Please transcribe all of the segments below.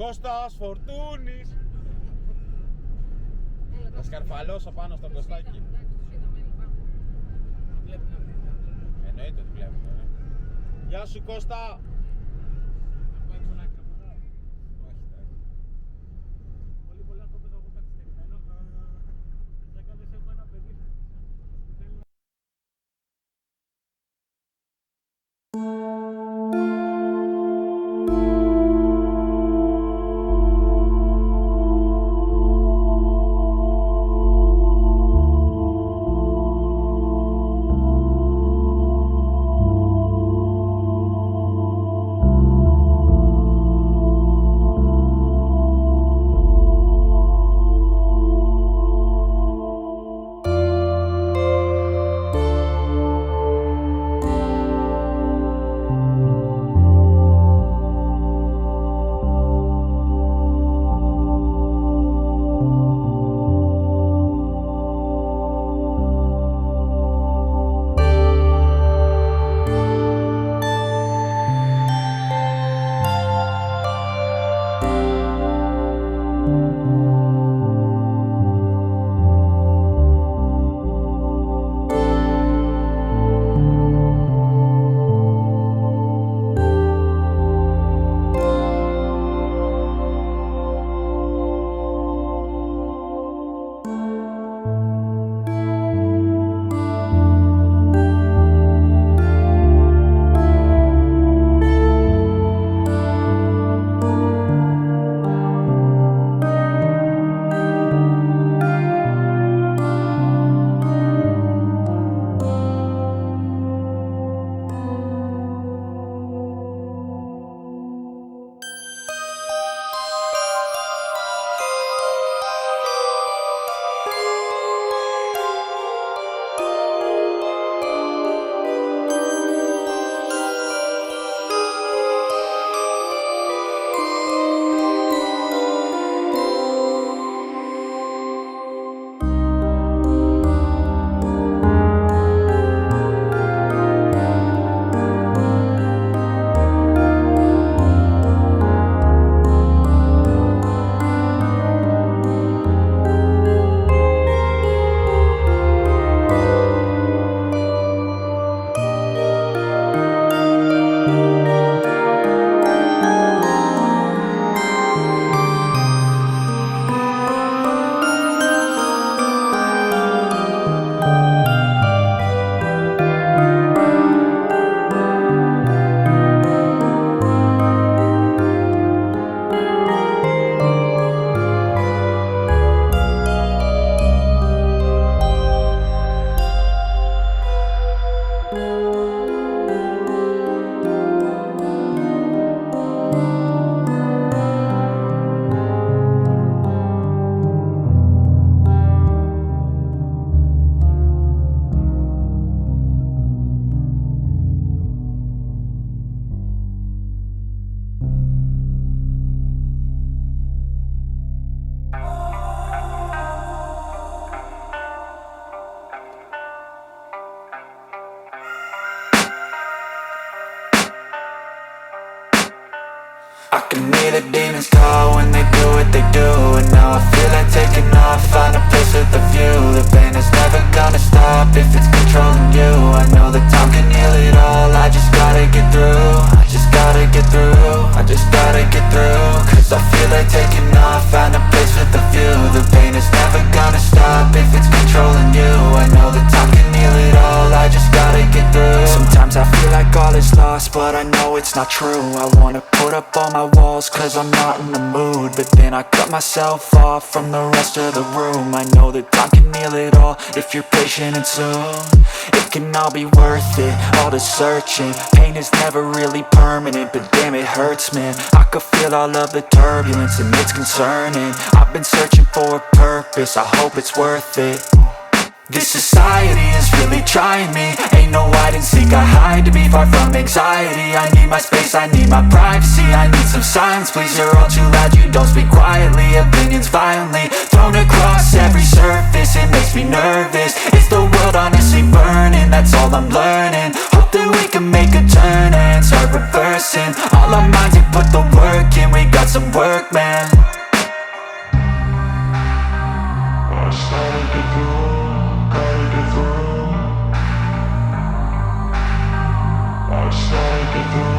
Κώστας Φορτούνης. Θα σκαρφαλώσω πάνω στο Κωστάκι. Εννοείται ότι βλέπουν. Γεια σου Κώστα. I can hear the demons call when they do what they do. And now I feel like taking off, find a place with a view. The pain is never gonna stop if it's controlling you. I know that time can heal it all, I just gotta get through. I just gotta get through, I just gotta get through. Cause I feel like taking off, find a place with a view. The pain is never gonna stop if it's controlling you. I know that time can heal it all, I just gotta get through. Sometimes I feel like all is lost, but I know it's not true. I wanna put up all my walls cause I'm not in the mood, but then I cut myself off from the rest of the room. I know that time can heal it all if you're patient and soon. It can all be worth it, all the searching. Pain is never really permanent, but damn it hurts, man. I could feel all of the turbulence and it's concerning. I've been searching for a purpose, I hope it's worth it. This society is really trying me. Ain't no hide and seek, I hide to be far from anxiety. I need my space, I need my privacy. I need some silence, please, you're all too loud. You don't speak quietly, opinions violently thrown across every surface. It makes me nervous, it's the world honestly burning. That's all I'm learning, hope that we can make a turn and start reversing. All our minds, we put the work in, we got some work, man. I just gotta get through, gotta get through. I just gotta get through,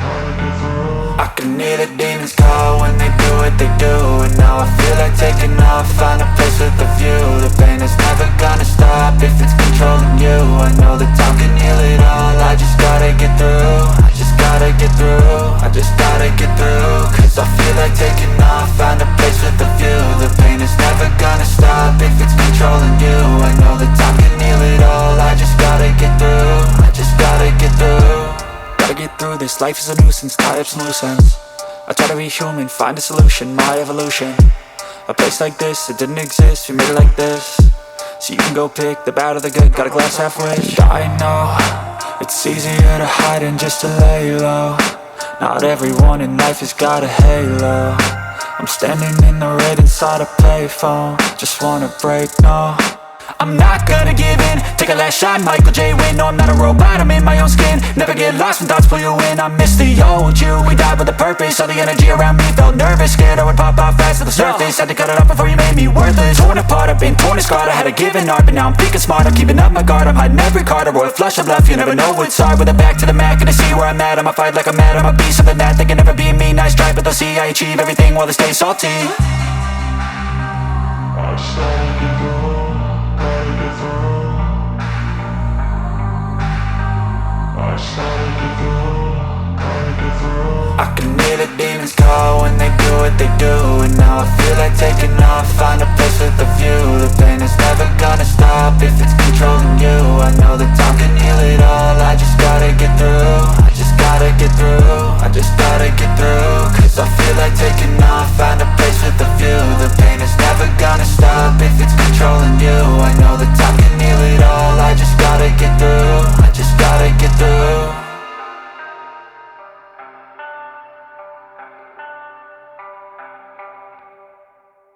gotta get through. I can hear the demons call when they do what they do. And now I feel like taking off, find a place with a view. The pain is never gonna stop if it's controlling you. I know that time can heal it all, I just gotta get through. I just gotta get through, I just gotta get through. Cause I feel like taking off, find a place with a view. The pain is never gonna stop if it's controlling you. I know that time can heal it all, I just gotta get through. I just gotta get through. Gotta get through this, life is a nuisance, tie up some loose ends. I try to be human, find a solution, my evolution. A place like this, it didn't exist, we made it like this. So you can go pick the bad or the good, got a glass halfway. I know, it's easier to hide than just to lay low. Not everyone in life has got a halo. I'm standing in the red inside a payphone. Just wanna break, no, I'm not gonna give in. Take a last shot, Michael J. Win. No, I'm not a robot, I'm in my own skin. Never get lost when thoughts pull you in. I miss the old you, we died with a purpose. All the energy around me felt nervous, scared I would pop off fast to the surface. Had to cut it off before you made me worthless. Torn apart, I've been torn and scarred. I had a given art, but now I'm thinking smart. I'm keeping up my guard, I'm hiding every card. A royal flush of love, you never know what's hard. With a back to the mat, gonna see where I'm at. I'ma fight like I'm mad, I'ma be something that they can never be me. Nice try, but they'll see I achieve everything while they stay salty.